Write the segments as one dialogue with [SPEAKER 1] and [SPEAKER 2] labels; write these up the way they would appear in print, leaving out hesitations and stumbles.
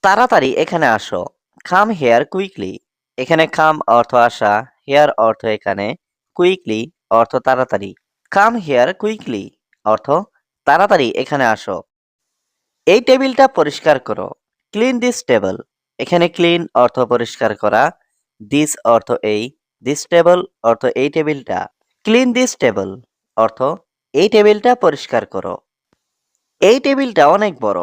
[SPEAKER 1] তাড়াতাড়ি এখানে আসো। Come here quickly. এখানে কাম অর্থ আসা, হেয়ার অর্থ এখানে, কুইকলি অর্থ তাড়াতাড়ি। কাম হেয়ার কুইকলি অর্থ তাড়াতাড়ি এখানে আসো। এই টেবিলটা পরিষ্কার করো। Clean this table. এখানে ক্লিন অর্থ পরিষ্কার করা, দিস অর্থ এই, দিস টেবল অর্থ এই টেবিলটা। ক্লিন দিস টেবল অর্থ এই টেবিলটা পরিষ্কার করো। এই টেবিলটা অনেক বড়।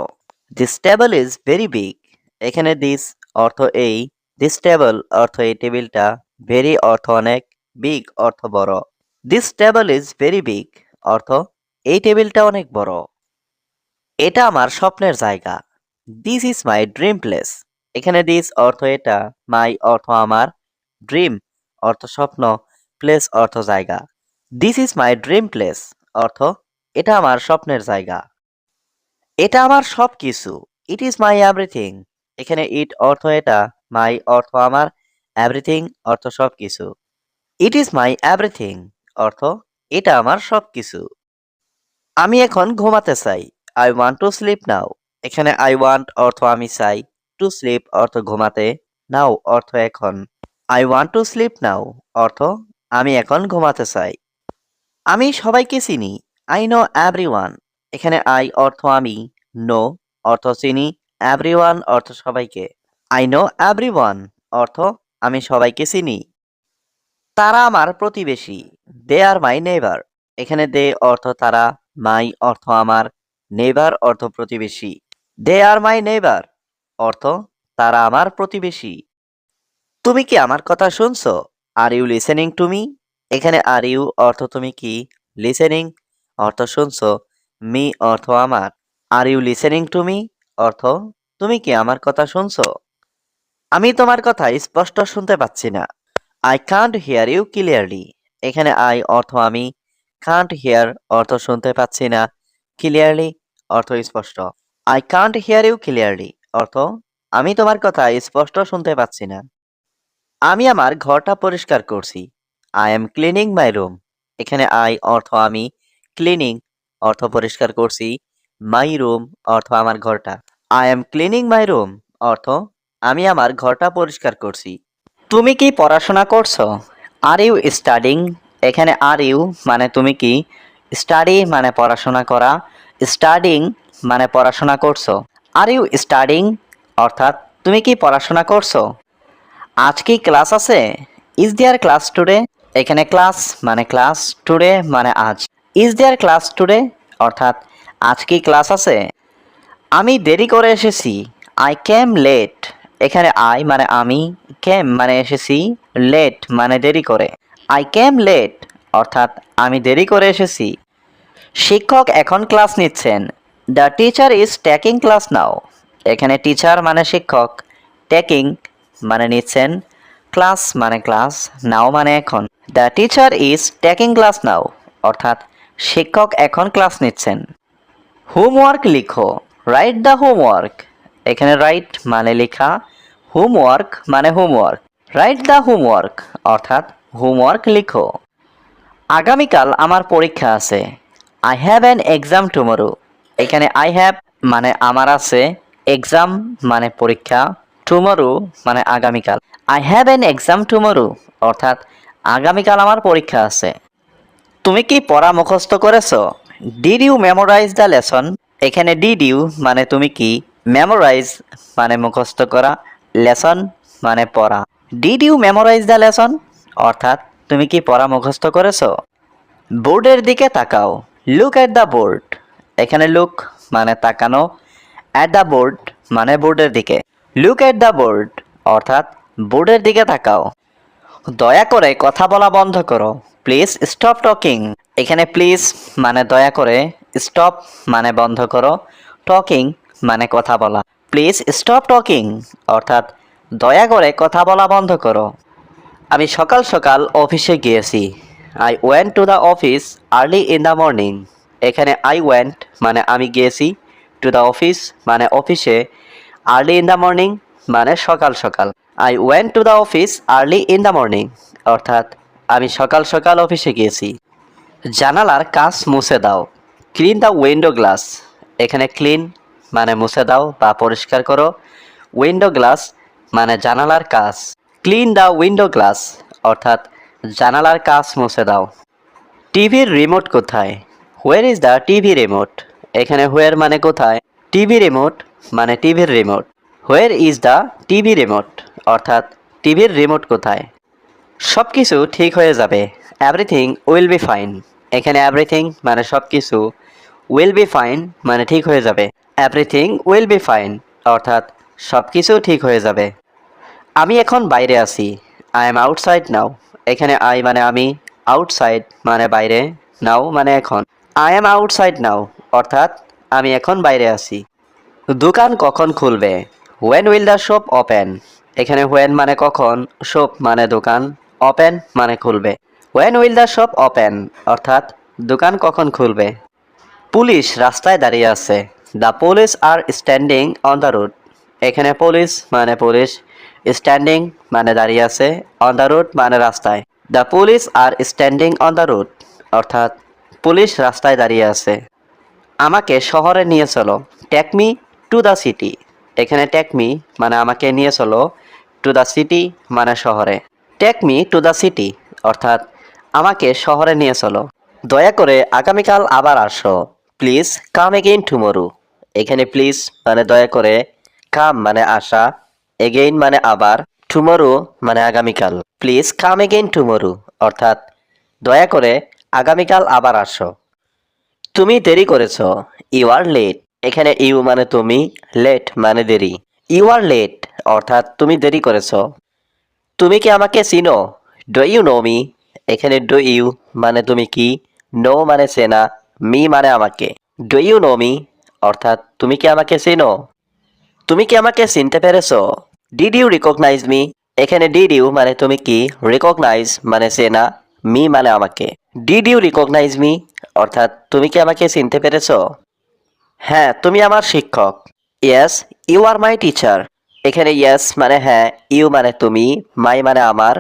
[SPEAKER 1] This table is very big. এখানে দিস অর্থ এই, দিস টেবল অর্থ এই টেবিলটা, ভেরি অর্থ অনেক, বিগ অর্থ বড়। This table is very big অর্থ এই টেবিলটা অনেক বড়। এটা আমার স্বপ্নের জায়গা। This is my dream place. এখানে দিস অর্থ এটা, মাই অর্থ আমার, ড্রিম অর্থ স্বপ্ন, প্লেস অর্থ জায়গা। This is my dream place অর্থ এটা আমার স্বপ্নের জায়গা। এটা আমার সব কিছু। It is my everything. এখানে ইট অর্থ এটা, মাই অর্থ আমার, এভরিথিং অর্থ সব কিছু। ইট ইজ মাই এভরিথিং অর্থ এটা আমার সব কিছু। আমি এখন ঘুমাতে চাই। I want to sleep now. এখানে আই ওয়ান্ট অর্থ আমি চাই, টু স্লিপ অর্থ ঘুমাতে, নাও অর্থ এখন। I want to sleep now অর্থ আমি এখন ঘুমাতে চাই। আমি সবাইকে চিনি। I know everyone. এখানে আই অর্থ আমি, নো অর্থ চিনি, এভরিওয়ান অর্থ সবাইকে। আই নো এভরিওয়ান অর্থ আমি সবাইকে চিনি। তারা আমার প্রতিবেশী। দে আর মাই নেইবার। এখানে দে অর্থ তারা, মাই অর্থ আমার, নেইবার অর্থ প্রতিবেশী। দে আর মাই নেইবার অর্থ তারা আমার প্রতিবেশী। তুমি কি আমার কথা শুনছো? Are you listening to me? এখানে আর ইউ অর্থ তুমি কি, লিসেনিং অর্থ শুনছো, মি অর্থ আমার। Are you listening to me অর্থ তুমি কি আমার কথা শুনছো? আমি তোমার কথা স্পষ্ট শুনতে পাচ্ছি না। I can't hear you clearly. এখানে আই অর্থ আমি, কান্ট হিয়ার অর্থ শুনতে পাচ্ছি না, ক্লিয়ারলি অর্থ স্পষ্ট। I can't hear you clearly অর্থ আমি তোমার কথা স্পষ্ট শুনতে পাচ্ছি না। আমি আমার ঘরটা পরিষ্কার করছি। I am cleaning my room. এখানে আই অর্থ আমি, ক্লিনিং অর্থ পরিষ্কার করছি, মাই রুম অর্থ আমার ঘরটা। I am cleaning my room অর্থ আমি আমার ঘরটা পরিষ্কার করছি। তুমি কি পড়াশোনা করছো? Are you studying? এখানে আর ইউ মানে তুমি কি, স্টাডি মানে পড়াশোনা করা, স্টাডিং মানে পড়াশোনা করছো। আর ইউ স্টাডিং অর্থাৎ তুমি কি পড়াশোনা করছো? আজ কি ক্লাস আছে? Is there class today? এখানে ক্লাস মানে ক্লাস, টুডে মানে আজ। ইজ দেয়ার ক্লাস টুডে অর্থাৎ আজ কি ক্লাস আছে? আমি দেরি করে এসেছি। I came late. এখানে আই মানে আমি, কেম মানে এসেছি, লেট মানে দেরি করে। আই কেম লেট অর্থাৎ আমি দেরি করে এসেছি। শিক্ষক এখন ক্লাস নিচ্ছেন। The teacher is taking class now. এখানে টিচার মানে শিক্ষক, টেকিং মানে নিচ্ছেন, ক্লাস মানে ক্লাস, নাও মানে এখন। The teacher is taking class now অর্থাৎ শিক্ষক এখন ক্লাস নিচ্ছেন। হোমওয়ার্ক লিখো। Write the homework. এখানে রাইট মানে লেখা, হোমওয়ার্ক মানে হোমওয়ার্ক। রাইট দ্য হোমওয়ার্ক অর্থাৎ হোমওয়ার্ক লিখো। আগামীকাল আমার পরীক্ষা আছে। I have an exam tomorrow. এখানে আই হ্যাভ মানে আমার আছে, এক্সাম মানে পরীক্ষা, টুমরো মানে আগামীকাল। I have an exam tomorrow অর্থাৎ আগামীকাল আমার পরীক্ষা আছে। তুমি কি পড়া মুখস্থ করেছো? Did you memorize the lesson? এখানে ডিড ইউ মানে তুমি কি, মেমোরাইজ মানে মুখস্থ করা, লেসন মানে পড়া। Did you memorize the lesson অর্থাৎ তুমি কি পড়া মুখস্থ করেছো? বোর্ডের দিকে তাকাও। Look at the board. এখানে লুক মানে তাকানো, অ্যাট দ্য বোর্ড মানে বোর্ডের দিকে। লুক এট দ্য বোর্ড অর্থাৎ বোর্ডের দিকে তাকাও। দয়া করে কথা বলা বন্ধ করো। Please stop talking. এখানে প্লিজ মানে দয়া করে, স্টপ মানে বন্ধ করো, টকিং মানে কথা বলা। প্লিজ স্টপ টকিং অর্থাৎ দয়া করে কথা বলা বন্ধ করো। আমি সকাল সকাল অফিসে গিয়েছি। I went to the office early in the morning. এখানে আই ওয়েন্ট মানে আমি গিয়েছি, টু দ্য অফিস মানে অফিসে, আর্লি ইন দ্য মর্নিং মানে সকাল সকাল। I went to the office early in the morning অর্থাৎ আমি সকাল সকাল অফিসে গিয়েছি। জানালার কাঁচ মুছে দাও। Clean the window glass. এখানে ক্লিন মানে মুছে দাও বা পরিষ্কার করো, উইন্ডো গ্লাস মানে জানালার কাচ। ক্লিন দ্য উইন্ডো গ্লাস অর্থাৎ জানালার কাচ মুছে দাও। টিভির রিমোট কোথায়? Where is the TV remote? এখানে হোয়ার মানে কোথায়, টিভি রিমোট মানে টিভির remote. Where is the TV remote অর্থাৎ টিভির রিমোট কোথায়? সব কিছু ঠিক হয়ে যাবে। Everything will be fine. এখানে এভরিথিং মানে সব কিছু, উইল বি ফাইন মানে ঠিক হয়ে যাবে। এভরিথিং উইল বি ফাইন অর্থাৎ সব কিছু ঠিক হয়ে যাবে। আমি এখন বাইরে আছি। আই এম আউটসাইড নাও। এখানে আই মানে আমি, আউটসাইড মানে বাইরে, নাও মানে এখন। আই এম আউটসাইড নাও অর্থাৎ আমি এখন বাইরে আছি। দোকান কখন খুলবে? When will the shop open? এখানে হোয়েন মানে কখন, শপ মানে দোকান, ওপেন মানে খুলবে। When will the shop open অর্থাৎ দোকান কখন খুলবে। পুলিশ রাস্তায় দাঁড়িয়ে আছে। The police are standing on the road. এখানে পুলিশ মানে পুলিশ, স্ট্যান্ডিং মানে দাঁড়িয়ে আছে, অন দ্য রোড মানে রাস্তায়। The police are standing on the road অর্থাৎ পুলিশ রাস্তায় দাঁড়িয়ে আছে। আমাকে শহরে নিয়ে চলো। Take me to the city. এখানে টেক মি মানে আমাকে নিয়ে চলো, টু দ্য সিটি মানে শহরে। Take me to the city অর্থাৎ আমাকে শহরে নিয়ে চলো। দয়া করে আগামীকাল আবার আসো। Please come again tomorrow. এখানে প্লিজ মানে দয়া করে, কাম মানে আসা, এগেইন মানে আবার, টুমরো মানে আগামীকাল। প্লিজ কাম এগেইন টুমরো অর্থাৎ দয়া করে আগামীকাল আবার আসো। তুমি দেরি করেছ। You are late. এখানে ইউ মানে তুমি, লেট মানে দেরি। ইউ আর লেট অর্থাৎ তুমি দেরি করেছ। তুমি কি আমাকে চিনো? Do you know me? এখানে ডু ইউ মানে তুমি কি, নো মানে চেনা, মি মানে আমাকে। ডু ইউ নো মি অর্থাৎ তুমি কি আমাকে চিনো? তুমি কি আমাকে চিনতে পেরেছো? Did you recognize me? এখানে ডিড ইউ মানে তুমি কি, রিকগনাইজ মানে চেনা, মি মানে আমাকে। ডিড ইউ রিকগনাইজ মি অর্থাৎ তুমি কি আমাকে চিনতে পেরেছো? হ্যাঁ, তুমি আমার শিক্ষক। Yes you are my teacher. এখানে ইয়েস মানে হ্যাঁ, ইউ মানে তুমি, মাই মানে আমার,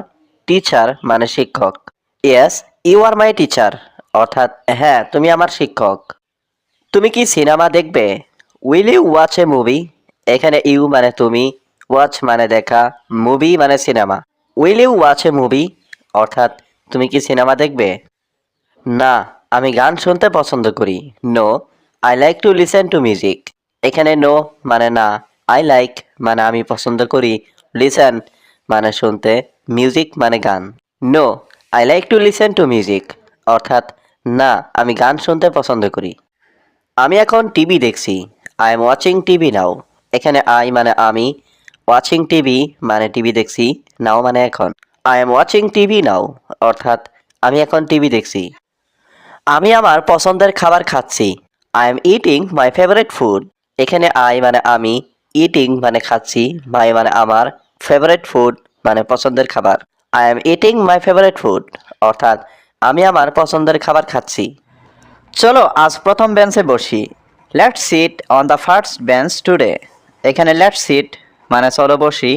[SPEAKER 1] টিচার মানে শিক্ষক। Yes you are my teacher অর্থাৎ হ্যাঁ, তুমি আমার শিক্ষক। তুমি কি সিনেমা দেখবে? Will you watch a movie? এখানে ইউ মানে তুমি, ওয়াচ মানে দেখা, মুভি মানে cinema. Will you watch a movie অর্থাৎ তুমি কি সিনেমা দেখবে? না, আমি গান শুনতে পছন্দ করি। No I like to listen to music. এখানে নো মানে না, আই লাইক মানে আমি পছন্দ করি, লিসেন মানে শুনতে, মিউজিক মানে গান। No I like to listen to music অর্থাৎ না, আমি গান শুনতে পছন্দ করি। আমি এখন টিভি দেখছি। আই এম ওয়াচিং টিভি নাও। এখানে আই মানে আমি, ওয়াচিং টিভি মানে টিভি দেখছি, নাও মানে এখন। আই এম ওয়াচিং টিভি নাও অর্থাৎ আমি এখন টিভি দেখছি। আমি আমার পছন্দের খাবার খাচ্ছি। I am eating my favourite food. এখানে আই মানে আমি, ইটিং মানে খাচ্ছি, মাই মানে আমার, ফেভারিট ফুড মানে পছন্দের খাবার। I am eating my favourite food অর্থাৎ আমি আমার পছন্দের খাবার খাচ্ছি। চলো আজ প্রথম বেঞ্চে বসি। Let's sit on the first bench today. এখানে লেটস সিট মানে চলো বসি,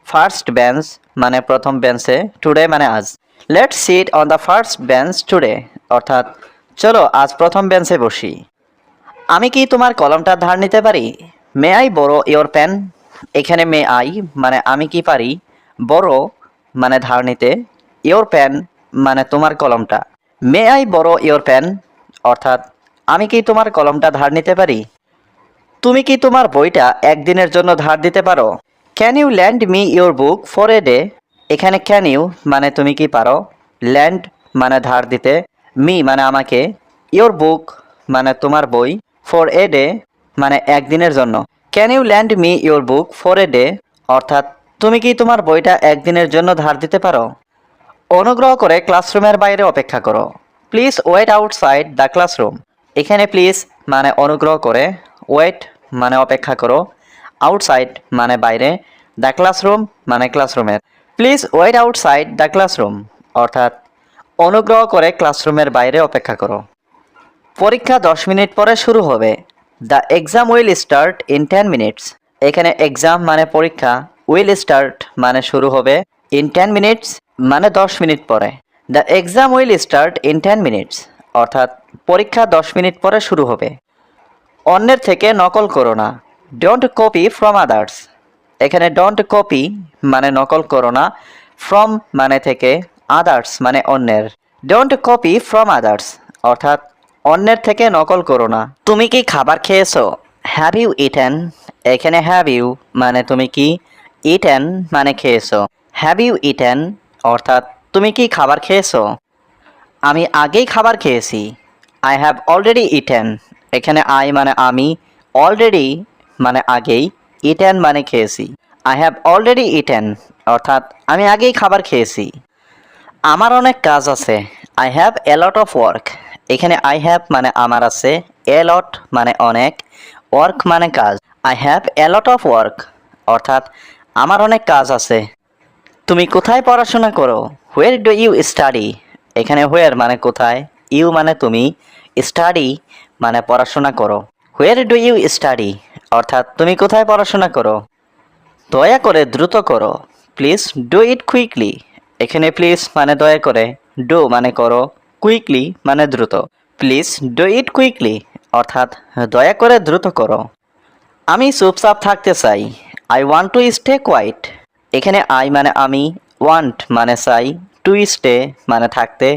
[SPEAKER 1] ফার্স্ট বেঞ্চ মানে প্রথম বেঞ্চে, টুডে মানে আজ। Let's sit on the first bench today অর্থাৎ চলো আজ প্রথম বেঞ্চে বসি। আমি কি তোমার কলমটা ধার নিতে পারি? মে আই বড়ো ইয়োর পেন? এখানে মে আই মানে আমি কি পারি, বড়ো মানে ধার নিতে, ইয়োর পেন মানে তোমার কলমটা। মে আই বড়ো ইয়োর পেন অর্থাৎ আমি কি তোমার কলমটা ধার নিতে পারি? তুমি কি তোমার বইটা একদিনের জন্য ধার দিতে পারো? Can you lend me your book for a day? এখানে ক্যান ইউ মানে তুমি কি পারো, ল্যান্ড মানে ধার দিতে, মি মানে আমাকে, ইয়োর বুক মানে তোমার বই, ফর এ ডে মানে একদিনের জন্য। Can you lend me your book for a day অর্থাৎ তুমি কি তোমার বইটা একদিনের জন্য ধার দিতে পারো? অনুগ্রহ করে ক্লাসরুমের বাইরে অপেক্ষা করো। Please wait outside the classroom. এখানে প্লিজ মানে অনুগ্রহ করে, ওয়েট মানে অপেক্ষা করো, আউটসাইড মানে বাইরে, দ্য ক্লাসরুম মানে ক্লাসরুমের। Please wait outside the classroom অর্থাৎ অনুগ্রহ করে ক্লাসরুমের বাইরে অপেক্ষা করো। পরীক্ষা 10 মিনিট পরে শুরু হবে। The exam will start in 10 minutes. এখানে এক্সাম মানে পরীক্ষা, উইল স্টার্ট মানে শুরু হবে, ইন 10 মিনিটস মানে 10 মিনিট পরে। The exam will start in 10 minutes অর্থাৎ পরীক্ষা 10 মিনিট পরে শুরু হবে। অন্যের থেকে নকল করো না। Don't copy from others. এখানে ডোন্ট কপি মানে নকল করো না, ফ্রম মানে থেকে, আদার্স মানে অন্যের। ডোন্ট কপি ফ্রম আদার্স অর্থাৎ অন্যের থেকে নকল করো না। তুমি কি খাবার খেয়েছো? Have you eaten. এখানে হ্যাভ ইউ মানে তুমি কি, ইটেন মানে খেয়েছো। হ্যাভ ইউ ইটেন অর্থাৎ তুমি কি খাবার খেয়েছো? আমি আগেই খাবার খেয়েছি। I have already eaten. এখানে আই মানে আমি, অলরেডি মানে আগেই, ইটেন মানে খেয়েছি। আই হ্যাভ অলরেডি ইটেন অর্থাৎ আমি আগেই খাবার খেয়েছি। আমার অনেক কাজ আছে। I have a lot of work. এখানে আই হ্যাভ মানে আমার আছে, এ লট মানে অনেক, ওয়ার্ক মানে কাজ। I have a lot of work অর্থাৎ আমার অনেক কাজ আছে। তুমি কোথায় পড়াশোনা করো? Where do you study. এখানে হোয়ার মানে কোথায়, ইউ মানে তুমি, স্টাডি মানে পড়াশোনা করো। হোয়ার ডু ইউ স্টাডি অর্থাৎ তুমি কোথায় পড়াশোনা করো? দয়া করে দ্রুত করো। Please do it quickly. এখানে প্লিজ মানে দয়া করে, ডু মানে করো, কুইকলি মানে দ্রুত। প্লিজ ডু ইট কুইকলি অর্থাৎ দয়া করে দ্রুত করো। আমি চুপচাপ থাকতে চাই। I want to stay quiet. এখানে আই মানে আমি, ওয়ান্ট মানে চাই, টু স্টে মানে থাকতে,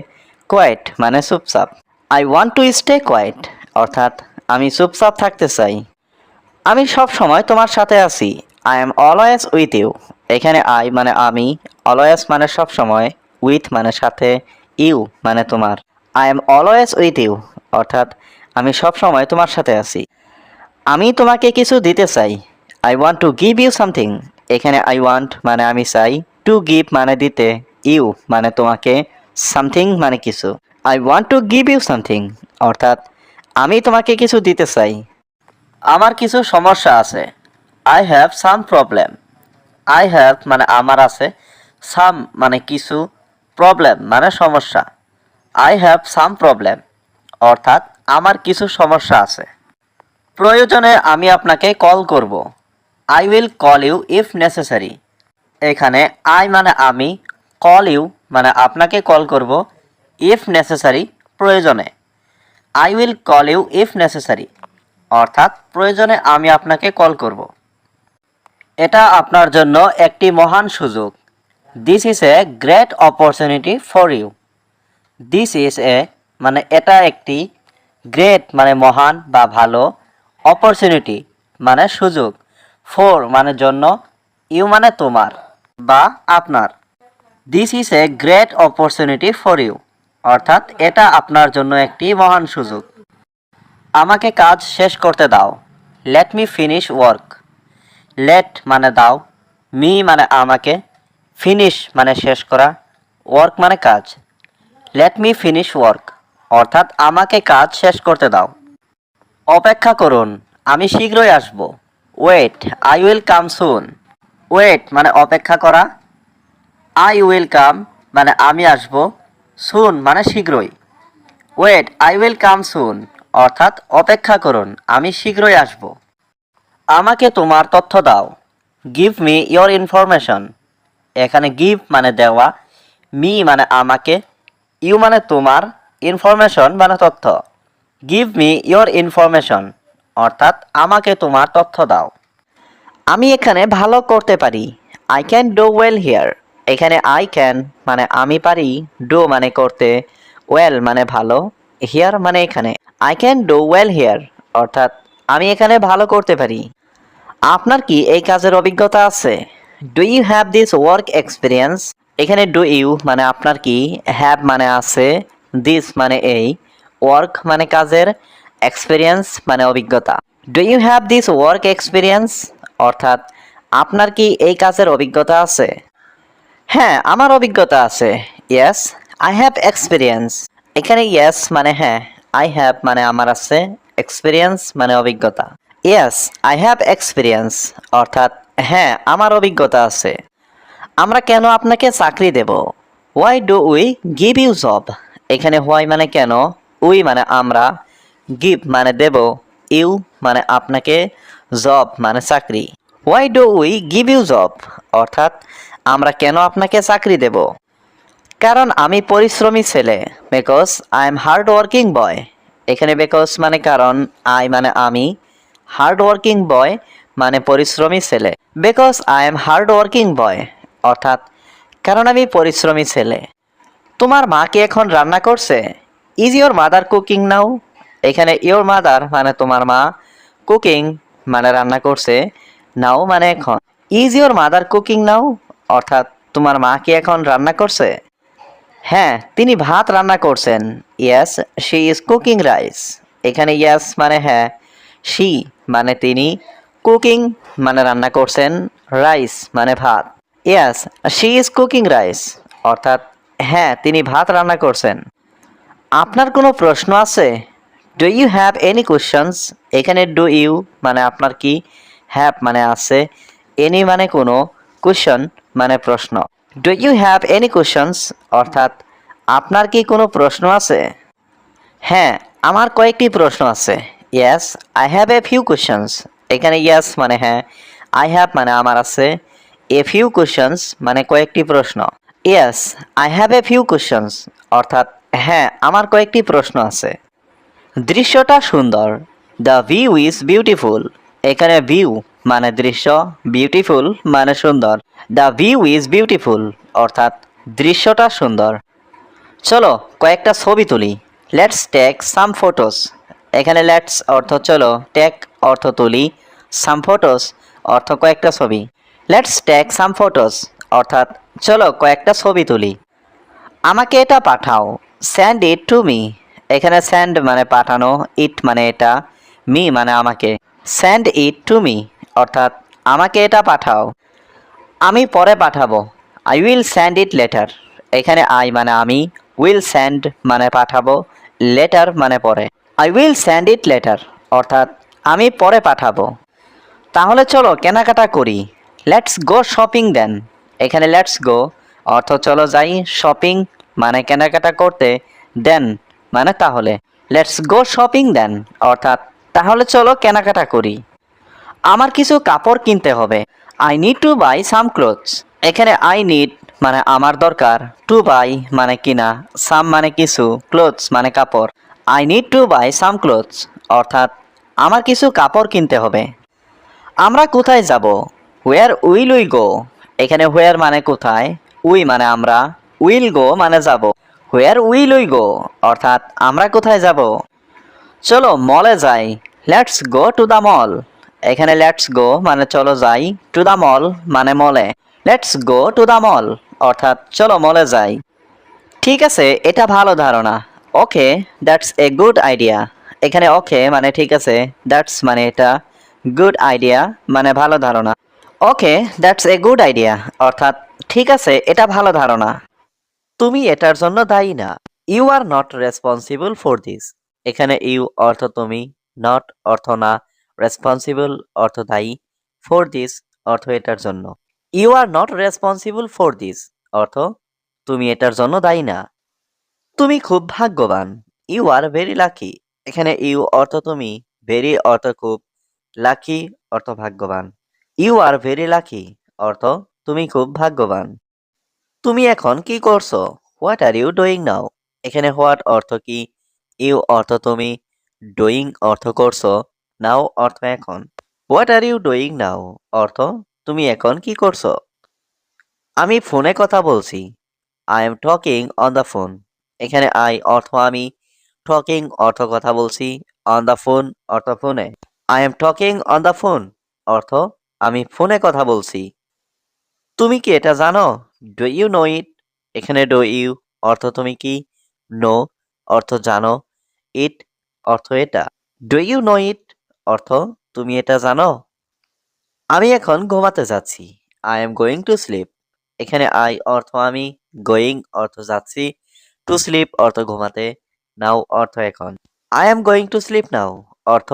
[SPEAKER 1] কোয়াইট মানে চুপচাপ। I want to stay quiet অর্থাৎ আমি চুপচাপ থাকতে চাই। আমি সব সময় তোমার সাথে আছি। I am always with you. এখানে আই মানে আমি, অলওয়েজ মানে সব সময়, উইথ মানে সাথে, ইউ মানে তোমার। I am always with you অর্থাৎ আমি সব সময় তোমার সাথে আছি। আমি তোমাকে কিছু দিতে চাই। I want to give you something. এখানে আই ওয়ান্ট মানে আমি চাই, টু গিভ মানে দিতে, ইউ মানে তোমাকে, সামথিং মানে কিছু। I want to give you something অর্থাৎ আমি তোমাকে কিছু দিতে চাই। আমার কিছু সমস্যা আছে। I have some problem. I have মানে আমার আছে, সাম মানে কিছু, প্রবলেম মানে সমস্যা। আই হ্যাভ সাম প্রবলেম অর্থাৎ আমার কিছু সমস্যা আছে। প্রয়োজনে আমি আপনাকে কল করব। I will call you if necessary. এখানে আই মানে আমি, কল ইউ মানে আপনাকে কল করব, ইফ নেসেসারি প্রয়োজনে। I will call you if necessary অর্থাৎ প্রয়োজনে আমি আপনাকে কল করব। এটা আপনার জন্য একটি মহান সুযোগ। This is a great opportunity for you. This is a মানে এটা একটি, গ্রেট মানে মহান বা ভালো, অপরচুনিটি মানে সুযোগ, ফর মানে জন্য, ইউ মানে তোমার বা আপনার। This is a great opportunity for you অর্থাৎ এটা আপনার জন্য একটি মহান সুযোগ। আমাকে কাজ শেষ করতে দাও। Let me finish work. Let মানে দাও, মি মানে আমাকে, ফিনিশ মানে শেষ করা, ওয়ার্ক মানে কাজ। লেট মি ফিনিশ ওয়ার্ক অর্থাৎ আমাকে কাজ শেষ করতে দাও। অপেক্ষা করুন, আমি শীঘ্রই আসব। Wait, I will come soon. Wait মানে অপেক্ষা করা, আই উইল কাম মানে আমি আসব, সুন মানে শীঘ্রই। ওয়েট, আই উইল কাম সুন অর্থাৎ অপেক্ষা করুন, আমি শীঘ্রই আসব। আমাকে তোমার তথ্য দাও। Give me your information. এখানে গিভ মানে দেওয়া, মি মানে আমাকে, ইউ মানে তোমার, ইনফরমেশন মানে তথ্য। গিভ মি ইয়োর ইনফরমেশন অর্থাৎ আমাকে তোমার তথ্য দাও। আমি এখানে ভালো করতে পারি। I can do well here. এখানে আই ক্যান মানে আমি পারি, ডু মানে করতে, ওয়েল মানে ভালো, হিয়ার মানে এখানে। I can do well here অর্থাৎ আমি এখানে ভালো করতে পারি। আপনার কি এই কাজের অভিজ্ঞতা আছে? Do you have this work experience. এখানে ডু ইউ মানে আপনার কি, হ্যাভ মানে আছে, দিস মানে এই, ওয়ার্ক মানে কাজের, এক্সপিরিয়েন্স মানে অভিজ্ঞতা। Do you have this work experience অর্থাৎ আপনার কি এই কাজের অভিজ্ঞতা আছে? হ্যাঁ, আমার অভিজ্ঞতা আছে। Yes, I have experience. এখানে ইয়েস মানে হ্যাঁ, আই হ্যাভ মানে আমার আছে, এক্সপিরিয়েন্স মানে অভিজ্ঞতা। ইয়েস, আই হ্যাভ এক্সপিরিয়েন্স অর্থাৎ হ্যাঁ, আমার অভিজ্ঞতা আছে। আমরা কেন আপনাকে চাকরি দেব? Why do we give you job. এখানে হোয়াই মানে কেন, উই মানে আমরা, গিভ মানে দেব, ইউ মানে আপনাকে, জব মানে চাকরি। Why do we give you job অর্থাৎ আমরা কেন আপনাকে চাকরি দেব? কারণ আমি পরিশ্রমী ছেলে। Because I am hard working boy. এখানে বিকজ মানে কারণ, আই মানে আমি, হার্ড ওয়ার্কিং বয় মানে পরিশ্রমী ছেলে। Because I am hard working boy, অর্থাৎ কারণ আমি পরিশ্রমী ছেলে। তোমার মা কি এখন রান্না করছে? ইজ ইয়োর মাদার কুকিং নাও? এখানে ইয়োর মাদার মানে তোমার মা, কুকিং মানে রান্না করছে, নাও মানে এখন। ইজ ইয়োর মাদার কুকিং নাও? অর্থাৎ তোমার মা কি এখন রান্না করছে? হ্যাঁ, তিনি ভাত রান্না করছেন। Yes, she is cooking rice. এখানে ইয়েস মানে হ্যাঁ, শি মানে তিনি, কুকিং মানে রান্না করছেন, রাইস মানে ভাত। Yes, she is cooking rice, অর্থাৎ হ্যাঁ, তিনি ভাত রান্না করছেন। আপনার কোনো প্রশ্ন আছে? Do you have any questions? এখানে ডু ইউ মানে আপনার কি, হ্যাভ মানে আছে, এনি মানে কোনো, কোশ্চেন মানে প্রশ্ন। Do you have any questions, অর্থাৎ আপনার কি কোনো প্রশ্ন আছে? হ্যাঁ, আমার কয়েকটি প্রশ্ন আছে। Yes, I have a few questions. এখানে ইয়েস মানে হ্যাঁ, আই হ্যাভ মানে আমার আছে, এ ফিউ কোশ্চেন্স মানে কয়েকটি প্রশ্ন। Yes, I have a few questions, অর্থাৎ হ্যাঁ, আমার কয়েকটি প্রশ্ন আছে। দৃশ্যটা সুন্দর। The view is beautiful. এখানে ভিউ মানে দৃশ্য, বিউটিফুল মানে সুন্দর। দ্য ভিউ ইজ বিউটিফুল, অর্থাৎ দৃশ্যটা সুন্দর। চলো কয়েকটা ছবি তুলি। Let's take some photos. এখানে লেটস অর্থ চলো, টেক অর্থ তুলি, সাম ফটোস অর্থ কয়েকটা ছবি। লেটস টেক সাম ফটোস, অর্থাৎ চলো কয়েকটা ছবি তুলি। আমাকে এটা পাঠাও। Send it to me. এখানে স্যান্ড মানে পাঠানো, ইট মানে এটা, মি মানে আমাকে। স্যান্ড ইট টু মি, অর্থাৎ আমাকে এটা পাঠাও। আমি পরে পাঠাবো। I will send it later. এখানে আই মানে আমি, উইল স্যান্ড মানে পাঠাবো, লেটার মানে পরে। I will send it later, অর্থাৎ আমি পরে পাঠাবো। তাহলে চলো কেনাকাটা করি। Let's go shopping then. এখানে লেটস গো অর্থ চলো যাই, শপিং মানে কেনাকাটা করতে, দেন মানে তাহলে। লেটস গো শপিং দেন, অর্থাৎ তাহলে চলো কেনাকাটা করি। আমার কিছু কাপড় কিনতে হবে। I need to buy some clothes. এখানে আই নিড মানে আমার দরকার, টু বাই মানে কিনা, সাম মানে কিছু, ক্লোথস মানে কাপড়। I need to buy some clothes, অর্থাৎ আমার কিছু কাপড় কিনতে হবে। আমরা কোথায় যাব? Where will we go. এখানে হোয়ার মানে কোথায়, উই মানে আমরা, উইল গো মানে যাব। হোয়ার উইল উই গো, অর্থাৎ আমরা কোথায় যাব? চলো মলে যাই। লেটস গো টু দ্য মল। এখানে লেটস গো মানে চলো যাই, টু দ্য মল মানে মলে। লেটস গো টু দ্য মল, অর্থাৎ চলো মলে যাই। ঠিক আছে, এটা ভালো ধারণা। ওকে, দ্যাটস এ গুড আইডিয়া। এখানে ওকে মানে ঠিক আছে, দ্যাটস মানে এটা, গুড আইডিয়া মানে ভালো ধারণা। ওকে, দ্যাটস এ গুড আইডিয়া, অর্থাৎ ঠিক আছে, এটা ভালো ধারণা। তুমি এটার জন্য দায়ী না। You are not responsible for this. এখানে ইউ অর্থ তুমি, নট অর্থ না, রেসপন্সিবল অর্থ দায়ী, ফর দিস অর্থ এটার জন্য। You are not responsible for this অর্থ তুমি এটার জন্য দায়ী না। তুমি খুব ভাগ্যবান। You are very lucky. এখানে ইউ অর্থ তুমি, ভেরি অর্থ খুব, লাকি অর্থ ভাগ্যবান। ইউ আর ভেরি লাকি অর্থ তুমি খুব ভাগ্যবান। তুমি এখন কি করছো? What are you doing now? এখানে হোয়াট অর্থ কি, ইউ অর্থ তুমি, ডুইং অর্থ করছো, নাও অর্থ এখন। What are you doing now অর্থ তুমি এখন কি করছো? আমি ফোনে কথা বলছি। I am talking on the phone. এখানে আই অর্থ আমি, টকিং অর্থ কথা বলছি, অন দ্য ফোন অর্থ ফোনে। I am talking on the phone অর্থ আমি ফোনে কথা বলছি। তুমি কি এটা জানো? ডু ইউ নো ইট? এখানে ডু ইউ অর্থ তুমি কি, নো অর্থ জানো, ইট অর্থ এটা। ডু ইউ নো ইট অর্থ তুমি এটা জানো? আমি এখন ঘুমাতে যাচ্ছি। I am going to sleep. এখানে আই অর্থ আমি, গোয়িং অর্থ যাচ্ছি, টু স্লিপ অর্থ ঘুমাতে, নাও অর্থ এখন। I am going to sleep now অর্থ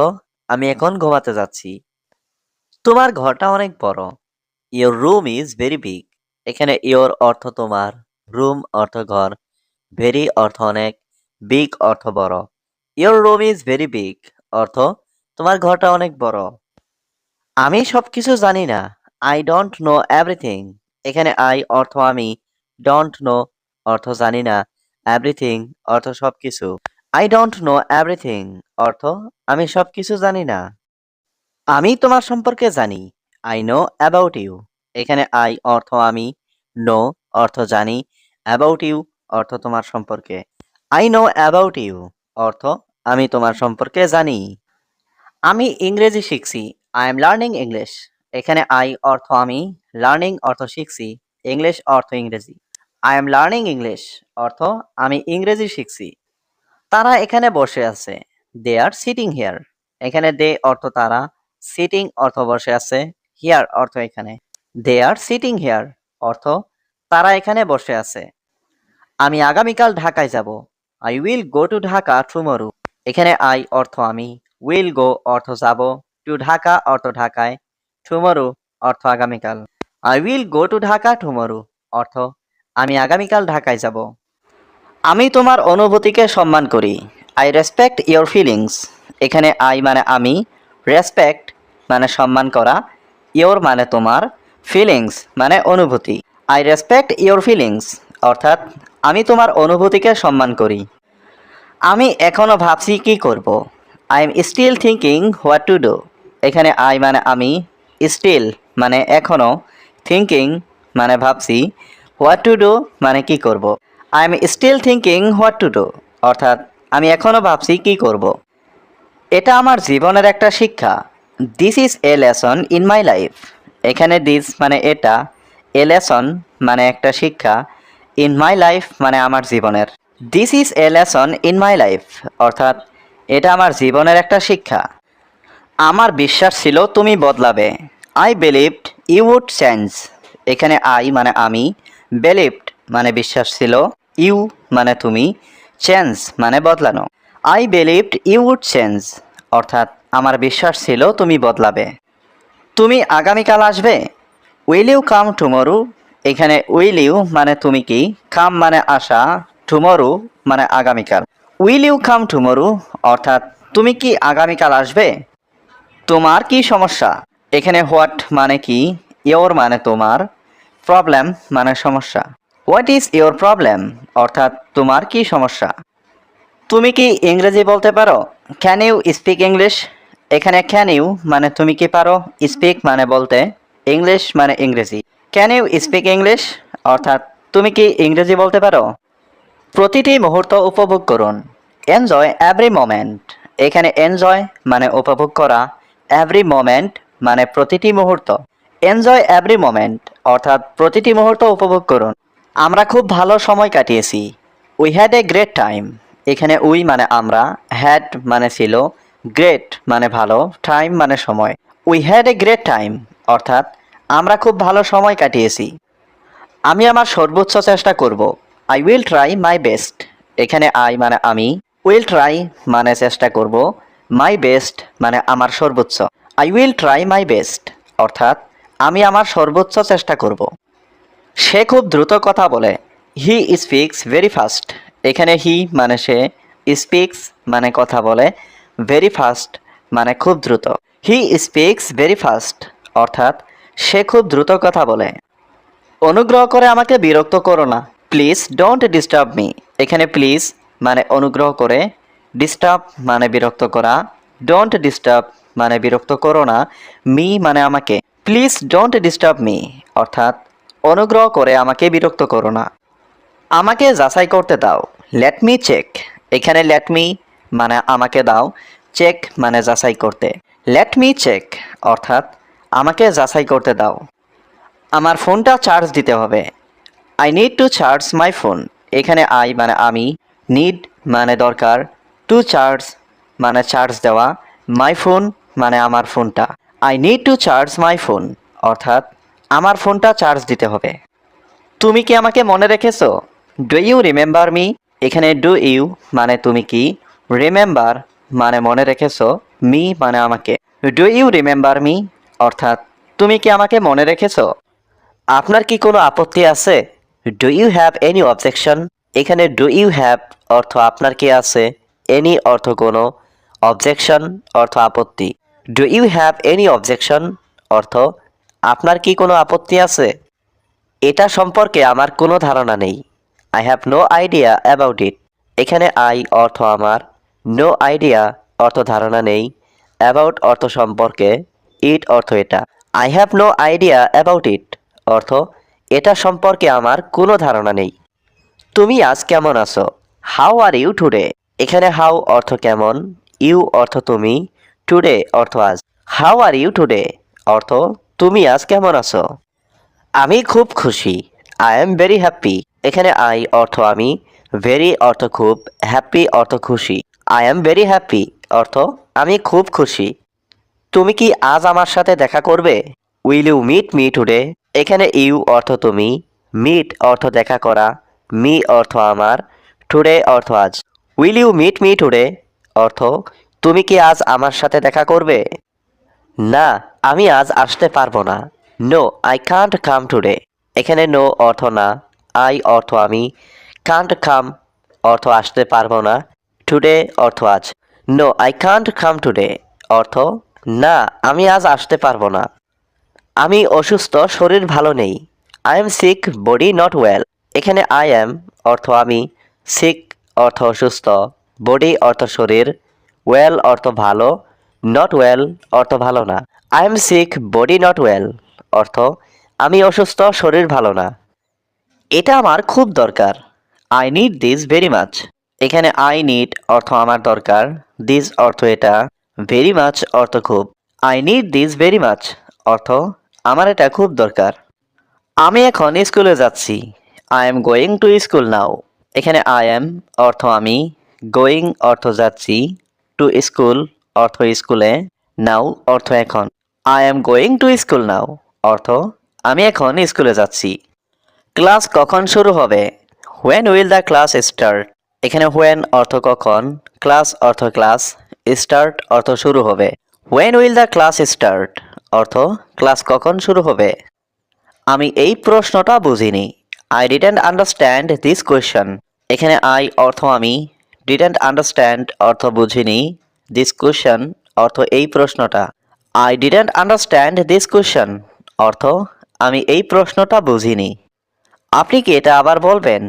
[SPEAKER 1] আমি এখন ঘুমাতে যাচ্ছি। তোমার ঘরটা অনেক বড়। Your room is very big. এখানে ইয়োর অর্থ তোমার, রুম অর্থ ঘর, ভেরি অর্থ অনেক, বিগ অর্থ বড়। Your room is very big অর্থ তোমার ঘরটা অনেক বড়। আমি সবকিছু জানি না। I don't know everything. এখানে আই অর্থ আমি, ডোন্ট নো অর্থ জানি না, এভরিথিং অর্থ সবকিছু। আই ডোন্ট নো এভরিথিং অর্থ আমি সবকিছু জানি না। আমি তোমার সম্পর্কে জানি। I know about you. এখানে আই অর্থ আমি, নো অর্থ জানি, অ্যাবাউট ইউ অর্থ তোমার সম্পর্কে। আই নো অ্যাবাউট ইউ অর্থ আমি তোমার সম্পর্কে জানি। আমি ইংরেজি শিখছি। I am learning English. এখানে আই অর্থ আমি, লার্নিং অর্থ শিখছি, ইংলিশ অর্থ ইংরেজি। আই এম লার্নিং ইংলিশ অর্থ আমি ইংরেজি শিখছি। তারা এখানে বসে আছে। দে আর সিটিং হিয়ার। এখানে দে অর্থ তারা, সিটিং অর্থ বসে আছে, হিয়ার অর্থ এখানে। দে আর সিটিং হিয়ার অর্থ তারা এখানে বসে আছে। আমি আগামীকাল ঢাকায় যাব। I will go to Dhaka tomorrow. এখানে আই অর্থ আমি, উইল গো অর্থ যাব, টু ঢাকা অর্থ ঢাকায়, টুমরো অর্থ আগামীকাল। I will go to Dhaka tomorrow অর্থ আমি আগামীকাল ঢাকায় যাব। আমি তোমার অনুভূতিকে সম্মান করি। I respect your feelings. এখানে আই মানে আমি, রেসপেক্ট মানে সম্মান করা, ইয়োর মানে তোমার, ফিলিংস মানে অনুভূতি। আই রেসপেক্ট ইয়োর ফিলিংস অর্থাৎ আমি তোমার অনুভূতিকে সম্মান করি। আমি এখনও ভাবছি কি করব। I am still thinking what to do. এখানে আই মানে আমি, স্টিল মানে এখনও, থিঙ্কিং মানে ভাবছি, হোয়াট টু ডু মানে কি করব। I am still thinking what to do অর্থাৎ আমি এখনও ভাবছি কি করব। এটা আমার জীবনের একটা শিক্ষা। This is a lesson in my life. এখানে দিস মানে এটা, এ লেসন মানে একটা শিক্ষা, ইন মাই লাইফ মানে আমার জীবনের। This is a lesson in my life অর্থাৎ এটা আমার জীবনের একটা শিক্ষা। আমার বিশ্বাস ছিল তুমি বদলাবে। I believed you would change. এখানে আই মানে আমি, বিলিভড মানে বিশ্বাস ছিল, ইউ মানে তুমি, চেঞ্জ মানে বদলানো। I believed you would change অর্থাৎ আমার বিশ্বাস ছিল তুমি বদলাবে। তুমি আগামীকাল আসবে। Will you come tomorrow. এখানে উইল ইউ মানে তুমি কি, কাম মানে আসা, টুমরো মানে আগামীকাল। উইল ইউ কাম টুমরো অর্থাৎ তুমি কি আগামীকাল আসবে। তোমার কি সমস্যা। এখানে হোয়াট মানে কি, ইয়োর মানে তোমার, প্রবলেম মানে সমস্যা। হোয়াট ইজ ইয়োর প্রবলেম অর্থাৎ তোমার কি সমস্যা। তুমি কি ইংরেজি বলতে পারো। Can you speak English. এখানে ক্যান ইউ মানে তুমি কি পারো, স্পিক মানে বলতে, ইংলিশ মানে ইংরেজি। ক্যান ইউ স্পিক ইংলিশ অর্থাৎ তুমি কি ইংরেজি বলতে পারো। প্রতিটি মুহূর্ত উপভোগ করুন। Enjoy every moment. এখানে এনজয় মানে উপভোগ করা, এভরি মোমেন্ট মানে প্রতিটি মুহূর্ত। এনজয় এভরি মোমেন্ট অর্থাৎ প্রতিটি মুহূর্ত উপভোগ করুন। আমরা খুব ভালো সময় কাটিয়েছি। We had a great time. এখানে উই মানে আমরা, হ্যাড মানে ছিল, গ্রেট মানে ভালো, টাইম মানে সময়। We had a great time অর্থাৎ আমরা খুব ভালো সময় কাটিয়েছি। আমি আমার সর্বোচ্চ চেষ্টা করব। I will try my best. এখানে আই মানে আমি, উইল ট্রাই মানে চেষ্টা করব, মাই বেস্ট মানে আমার সর্বোচ্চ। I will try my best অর্থাৎ আমি আমার সর্বোচ্চ চেষ্টা করব। সে খুব দ্রুত কথা বলে। He speaks very fast. এখানে হি মানে সে, স্পিক্স মানে কথা বলে, ভেরি ফাস্ট মানে খুব দ্রুত। হি স্পিক্স ভেরি ফাস্ট অর্থাৎ সে খুব দ্রুত কথা বলে। অনুগ্রহ করে আমাকে বিরক্ত করো না। Please don't disturb me. এখানে প্লিজ মানে অনুগ্রহ করে, ডিস্টার্ব মানে বিরক্ত করা, ডোন্ট ডিস্টার্ব মানে বিরক্ত করো না, মি মানে আমাকে। প্লিজ ডোন্ট ডিস্টার্ব মি অর্থাৎ অনুগ্রহ করে আমাকে বিরক্ত করো না। আমাকে যাচাই করতে দাও। Let me check. এখানে লেট মি মানে আমাকে দাও, চেক মানে যাচাই করতে। লেট মি চেক অর্থাৎ আমাকে যাচাই করতে দাও। আমার ফোনটা চার্জ দিতে হবে। I need two charge my phone. এখানে আই মানে আমি, নিড মানে দরকার, টু চার্জ মানে চার্জ দেওয়া, মাই ফোন মানে আমার ফোনটা। I need two charge my phone অর্থাৎ আমার ফোনটা চার্জ দিতে হবে। তুমি কি আমাকে মনে রেখেছো। Do you remember me. এখানে ডু ইউ মানে তুমি কি, রিমেম্বার মানে মনে রেখেছো, মি মানে আমাকে। ডু ইউ রিমেম্বার মি অর্থাৎ তুমি কি আমাকে মনে রেখেছো। আপনার কি কোনো আপত্তি আছে। Do you have any objection. এখানে ডু ইউ হ্যাভ অর্থ আপনার কি আছে, এনি অর্থ কোনো, অবজেকশন অর্থ আপত্তি। Do you have any objection অর্থ আপনার কি কোনো আপত্তি আছে। এটা সম্পর্কে আমার কোনো ধারণা নেই। I have no idea about it. এখানে আই অর্থ আমার, নো আইডিয়া অর্থ ধারণা নেই, অ্যাবাউট অর্থ সম্পর্কে, ইট অর্থ এটা। I have no idea about it অর্থ এটা সম্পর্কে আমার কোনো ধারণা নেই। তুমি আজ কেমন আছো? How are you today? এখানে হাউ অর্থ কেমন, ইউ অর্থ তুমি, টুডে অর্থ আজ। হাউ আর ইউ টুডে অর্থ তুমি আজ কেমন আছো? আমি খুব খুশি। I am very happy. এখানে আই অর্থ আমি, ভেরি অর্থ খুব, হ্যাপি অর্থ খুশি। আই এম ভেরি হ্যাপি অর্থ আমি খুব খুশি। তুমি কি আজ আমার সাথে দেখা করবে? Will you meet me today? এখানে ইউ অর্থ তুমি, মিট অর্থ দেখা করা, মি অর্থ আমার, টুডে অর্থ আজ। Will you meet me today অর্থ তুমি কি আজ আমার সাথে দেখা করবে? না, আমি আজ আসতে পারবো না। No, I can't come today. এখানে নো অর্থ না, আই অর্থ আমি, কান্ট কাম অর্থ আসতে পারবো না, টুডে অর্থ আজ। No, I can't come today অর্থ না, আমি আজ আসতে পারবো না। আমি অসুস্থ, শরীর ভালো নেই। I am sick, body not well. এখানে আই এম অর্থ আমি, সিক অর্থ অসুস্থ, বডি অর্থ শরীর, ওয়েল অর্থ ভালো, নট ওয়েল অর্থ ভালো না। I am sick, body not well অর্থ আমি অসুস্থ, শরীর ভালো না। এটা আমার খুব দরকার। I need this very much. এখানে আই নিড অর্থ আমার দরকার, দিস অর্থ এটা, ভেরি মাচ অর্থ খুব। I need this very much অর্থ আমার এটা খুব দরকার। আমি এখন স্কুলে যাচ্ছি। I am going to school now. এখানে আই এম অর্থ আমি, গোয়িং অর্থ যাচ্ছি, টু স্কুল অর্থ স্কুলে, নাও অর্থ এখন। I am going to school now অর্থ আমি এখন স্কুলে যাচ্ছি। ক্লাস কখন শুরু হবে? When will the class start? এখানে হোয়েন অর্থ কখন, ক্লাস অর্থ ক্লাস, স্টার্ট অর্থ শুরু হবে। When will the class start অর্থ ক্লাস কখন শুরু হবে? আমি এই প্রশ্নটা বুঝিনি। I didn't understand this question. এখানে আই অর্থ আমি, ডিডন্ট আন্ডারস্ট্যান্ড অর্থ বুঝিনি, দিস কোয়েশ্চন অর্থ এই প্রশ্নটা। I didn't understand this question অর্থ আমি এই প্রশ্নটা বুঝিনি। আপনি কি এটা আবার বলবেন?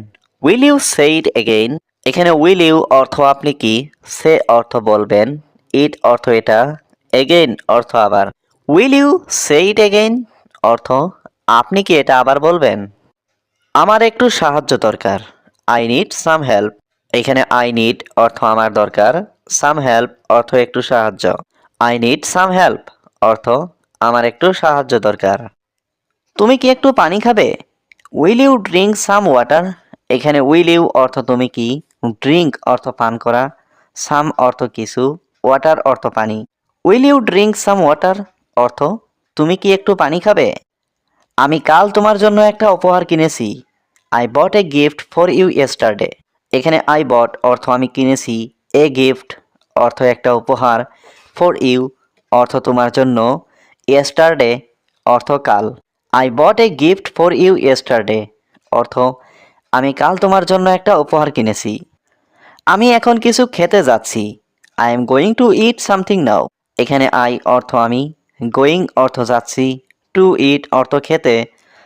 [SPEAKER 1] Will you say it again? এখানে উইল ইউ অর্থ আপনি কি, সে অর্থ বলবেন, ইট অর্থ এটা, এগেইন অর্থ আবার। Will you say it again অর্থ আপনি কি এটা আবার বলবেন? আমার একটু সাহায্য দরকার। I need some help. এখানে আই নিড অর্থ আমার দরকার, সাম হেল্প অর্থ একটু সাহায্য। আই নিড সাম হেল্প অর্থ আমার একটু সাহায্য দরকার। তুমি কি একটু পানি খাবে? Will you drink some water? এখানে উইল ইউ অর্থ তুমি কি, ড্রিঙ্ক অর্থ পান করা, সাম অর্থ কিছু, ওয়াটার অর্থ পানি। Will you drink some water অর্থ তুমি কি একটু পানি খাবে? আমি কাল তোমার জন্য একটা উপহার কিনেছি। I bought a gift for you yesterday. এখানে আই বট অর্থ আমি কিনেছি, এ গিফট অর্থ একটা উপহার, ফর ইউ অর্থ তোমার জন্য, ইয়েস্টারডে অর্থ কাল। I bought a gift for you yesterday অর্থ আমি কাল তোমার জন্য একটা উপহার কিনেছি। আমি এখন কিছু খেতে যাচ্ছি। I am going to it something নাও। এখানে আই অর্থ আমি, গোয়িং অর্থ যাচ্ছি, টু ইট অর্থ খেতে,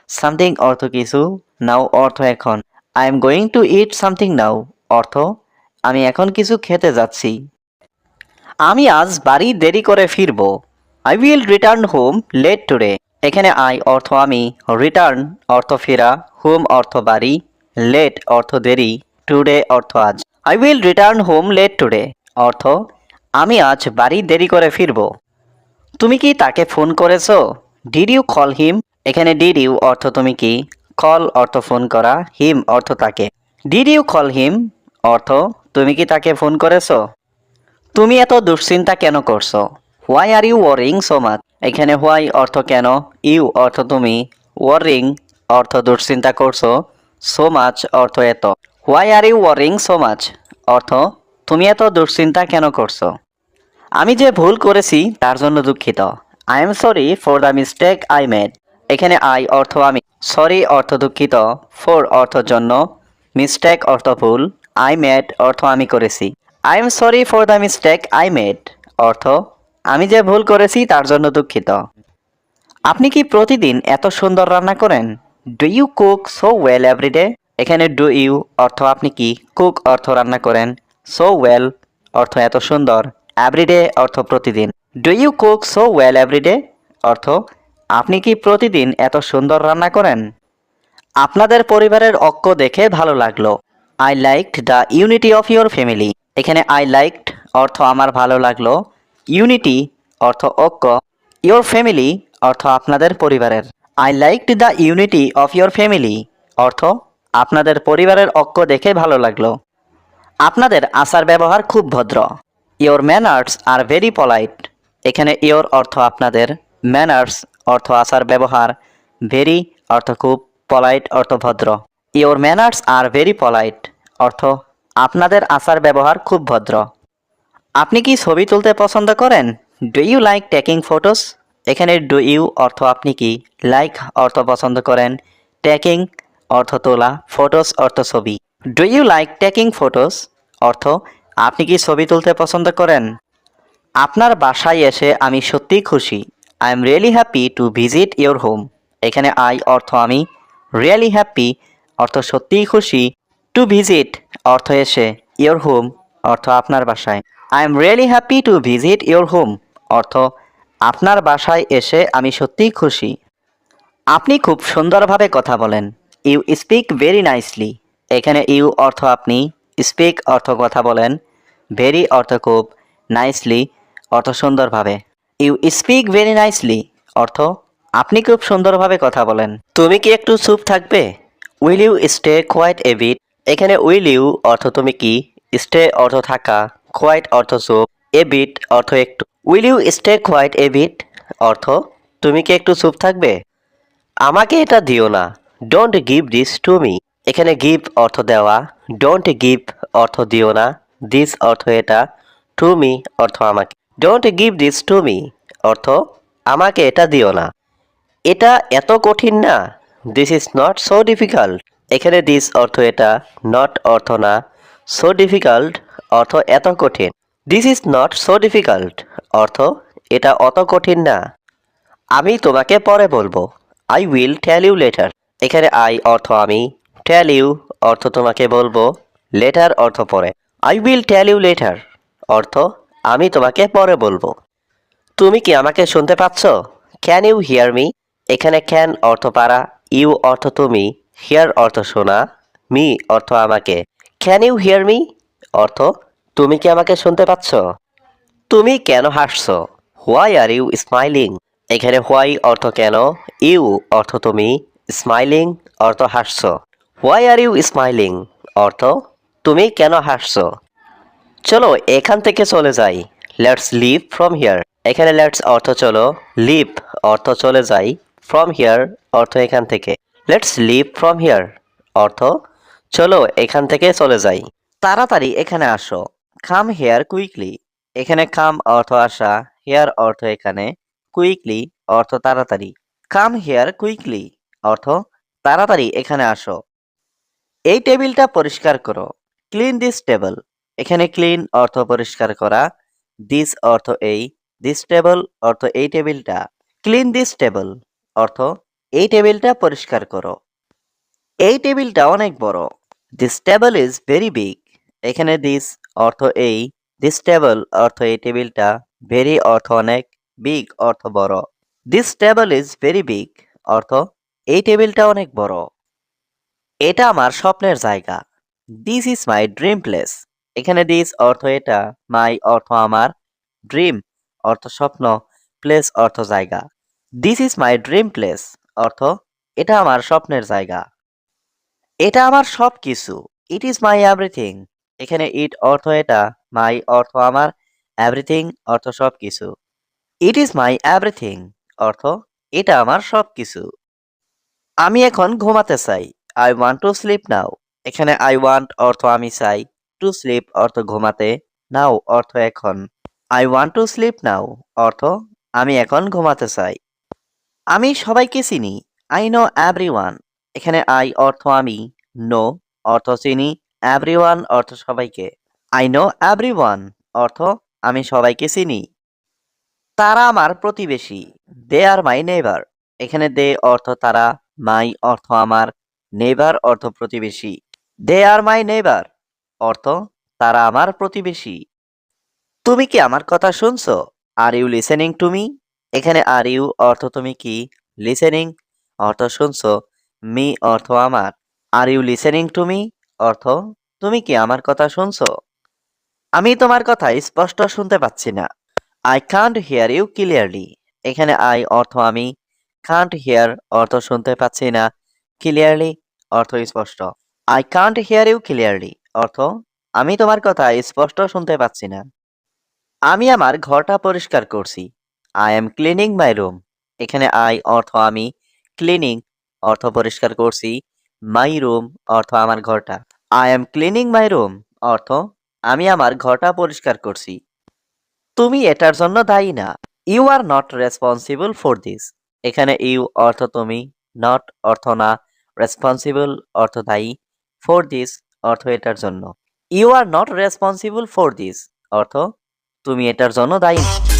[SPEAKER 1] সামথিং অর্থ কিছু, নাও অর্থ এখন। I am going to it something নাও অর্থ আমি এখন কিছু খেতে যাচ্ছি। আমি আজ বাড়ি দেরি করে ফিরব। I will return home late today. এখানে আই অর্থ আমি, রিটার্ন অর্থ ফেরা, হোম অর্থ বাড়ি, লেট অর্থ দেরি, টুডে অর্থ আজ। I will return home late today অর্থ আমি আজ বাড়ি দেরি করে ফিরব। তুমি কি তাকে ফোন করেছো? Did you call him? এখানে ডিড ইউ অর্থ তুমি কি, কল অর্থ ফোন করা, হিম অর্থ তাকে। ডিড ইউ কল হিম অর্থ তুমি কি তাকে ফোন করেছো? তুমি এত দুশ্চিন্তা কেন করছো? Why are you worrying so much? এখানে হোয়াই অর্থ কেন, ইউ অর্থ তুমি, ওয়ারিং অর্থ দুশ্চিন্তা করছো, সো মাচ অর্থ এত। Why are you worrying so much অর্থ তুমি এত দুশ্চিন্তা কেন করছো? আমি যে ভুল করেছি তার জন্য দুঃখিত। I am sorry for the mistake I made. এখানে আই অর্থ আমি, সরি অর্থ দুঃখিত, ফর অর্থ জন্য, মিস্টেক অর্থ ভুল, আই মেড অর্থ আমি করেছি। I am sorry for the mistake I made অর্থ আমি যে ভুল করেছি তার জন্য দুঃখিত। আপনি কি প্রতিদিন এত সুন্দর রান্না করেন? Do you cook so well everyday? এখানে ডু ইউ অর্থ আপনি কি, কুক অর্থ রান্না করেন, সো ওয়েল অর্থ এত সুন্দর, এভরিডে অর্থ প্রতিদিন। Do you cook so well everyday অর্থ আপনি কি প্রতিদিন এত সুন্দর রান্না করেন? আপনাদের পরিবারের ঐক্য দেখে ভালো লাগলো। I liked the unity of your family. এখানে আই লাইকড অর্থ আমার ভালো লাগলো, ইউনিটি অর্থ ঐক্য, ইয়োর ফ্যামিলি অর্থ আপনাদের পরিবারের। I liked the unity of your family অর্থ আপনাদের পরিবারের ঐক্য দেখে ভালো লাগলো। আপনাদের আচার ব্যবহার খুব ভদ্র। Your manners are very polite. এখানে ইয়োর অর্থ আপনাদের, ম্যানার্স অর্থ আচার ব্যবহার, ভেরি অর্থ খুব, পলাইট অর্থ ভদ্র। Your manners are very polite অর্থ আপনাদের আচার ব্যবহার খুব ভদ্র। আপনি কি ছবি তুলতে পছন্দ করেন? Do you like taking photos? এখানে ডু ইউ অর্থ আপনি কি, লাইক অর্থ পছন্দ করেন, টেকিং অর্থ তোলা, ফটোস অর্থ ছবি। Do you like taking photos অর্থ আপনি কি ছবি তুলতে পছন্দ করেন? আপনার বাসায় এসে আমি সত্যিই খুশি। I am really happy to visit your home. এখানে আই অর্থ আমি, রিয়েলি হ্যাপি অর্থ সত্যিই খুশি, টু ভিজিট অর্থ এসে, ইয়োর হোম অর্থ আপনার বাসায়। I am really happy to visit your home অর্থ আপনার বাসায় এসে আমি সত্যিই খুশি। আপনি খুব সুন্দরভাবে কথা বলেন। You speak very nicely. এখানে ইউ অর্থ আপনি, স্পিক অর্থ কথা বলেন, ভেরি অর্থ খুব, নাইসলি অর্থ সুন্দরভাবে। ইউ স্পিক ভেরি নাইসলি অর্থ আপনি খুব সুন্দরভাবে কথা বলেন। তুমি কি একটু চুপ থাকবে? Will you stay quiet a bit? এখানে উইল ইউ অর্থ তুমি কি, স্টে অর্থ থাকা, কোয়াইট অর্থ চুপ, এ বিট অর্থ একটু। Will you stay quiet a bit অর্থ তুমি কি একটু চুপ থাকবে? আমাকে এটা দিও না। Don't give this two me. এখানে গিভ অর্থ দেওয়া, ডোন্ট গিভ অর্থ দিও না, দিস অর্থ এটা, টু মি অর্থ আমাকে। Don't give this two me অর্থ আমাকে এটা দিও না। এটা এত কঠিন না। This is not so difficult. এখানে দিস অর্থ এটা, নট অর্থ না, সো ডিফিকাল্ট অর্থ এত কঠিন। This is not so difficult অর্থ এটা অত কঠিন না। আমি তোমাকে পরে বলবো। I will tell you later. এখানে আই অর্থ আমি, টেল ইউ অর্থ তোমাকে বলবো, লেটার অর্থ পরে। I will tell you later অর্থ আমি তোমাকে পরে বলবো। তুমি কি আমাকে শুনতে পাচ্ছ? Can you hear me? এখানে ক্যান অর্থ পারা, ইউ অর্থ তুমি, হিয়ার অর্থ শোনা, মি অর্থ আমাকে। ক্যান ইউ হিয়ার মি অর্থ তুমি কি আমাকে শুনতে পাচ্ছ? তুমি কেন হাসছো? Why are you smiling? এখানে হোয়াই অর্থ কেন, ইউ অর্থ তুমি, স্মাইলিং অর্থ হাসছো। হোয়াই আর ইউ স্মাইলিং অর্থ তুমি কেন হাসছো? চলো এখান থেকে চলে যাই। Let's leave from here. এখানে লেটস অর্থ চলো, লিভ অর্থ চলে যাই, ফ্রম হিয়ার অর্থ এখান থেকে। লেটস লিভ ফ্রম হিয়ার অর্থ চলো এখান থেকে চলে যাই। তাড়াতাড়ি এখানে আসো। Come here quickly. এখানে কাম অর্থ আসা, হেয়ার অর্থ এখানে, কুইকলি অর্থ তাড়াতাড়ি। কাম হেয়ার কুইকলি অর্থ তাড়াতাড়ি এখানে আসো। এই টেবিলটা পরিষ্কার করো। Clean this table. এখানে ক্লিন অর্থ পরিষ্কার করা, দিস অর্থ এই, দিস টেবল অর্থ এই টেবিলটা। ক্লিন দিস টেবল অর্থ এই টেবিলটা পরিষ্কার করো। এই টেবিলটা অনেক বড়। This table is very big. এখানে দিস অর্থ এই, দিস টেবল অর্থ এই টেবিলটা, ভেরি অর্থ অনেক, বিগ অর্থ বড়। This table is very big অর্থ এই টেবিলটা অনেক বড়। এটা আমার স্বপ্নের জায়গা। This is my dream place. এখানে দিস অর্থ এটা, মাই অর্থ আমার, ড্রিম অর্থ স্বপ্ন, প্লেস অর্থ জায়গা। This is my dream place অর্থ এটা আমার স্বপ্নের জায়গা। এটা আমার সব কিছু। It is my everything. এখানে ইট অর্থ এটা, মাই অর্থ আমার, এভরিথিং অর্থ সব কিছু। ইট ইজ মাই এভরিথিং অর্থ এটা আমার সব কিছু। আমি এখন ঘুমাতে চাই। I want to sleep now. এখানে আই ওয়ান্ট অর্থ আমি চাই, টু স্লিপ অর্থ ঘুমাতে, নাও অর্থ এখন। I want to sleep now অর্থ আমি এখন ঘুমাতে চাই। আমি সবাইকে চিনি। I know everyone. এখানে আই অর্থ আমি, নো অর্থ চিনি, এভরিওয়ান অর্থ সবাইকে। আই নো এভরিওয়ান অর্থ আমি সবাইকে চিনি। তারা আমার প্রতিবেশী। দে আর মাই নেইবার। এখানে দে অর্থ তারা, মাই অর্থ আমার, নেইবার অর্থ প্রতিবেশী। দে আর মাই নেইবার অর্থ তারা আমার প্রতিবেশী। তুমি কি আমার কথা শুনছো? Are you listening to me? এখানে আর ইউ অর্থ তুমি কি, লিসেনিং অর্থ শুনছো, মি অর্থ আমার। Are you listening to me অর্থ তুমি কি আমার কথা শুনছো? আমি তোমার কথা স্পষ্ট শুনতে পাচ্ছি না। I can't hear you clearly. এখানে আই অর্থ আমি, কান্ট হিয়ার অর্থ শুনতে পাচ্ছি না, ক্লিয়ারলি অর্থ স্পষ্ট। I can't hear you clearly অর্থ আমি তোমার কথা স্পষ্ট শুনতে পাচ্ছি না। আমি আমার ঘরটা পরিষ্কার করছি। I am cleaning my room. এখানে আই অর্থ আমি, ক্লিনিং অর্থ পরিষ্কার করছি, মাই রুম অর্থ আমার ঘরটা। I am cleaning my room অর্থ আমি আমার ঘরটা পরিষ্কার করছি। তুমি এটার জন্য দায়ী না। You are not responsible for this. এখানে ইউ অর্থ তুমি, নট অর্থ না, রেসপন্সিবল অর্থ দায়ী, ফর দিস অর্থ এটার জন্য। You are not responsible for this অর্থ তুমি এটার জন্য দায়ী না।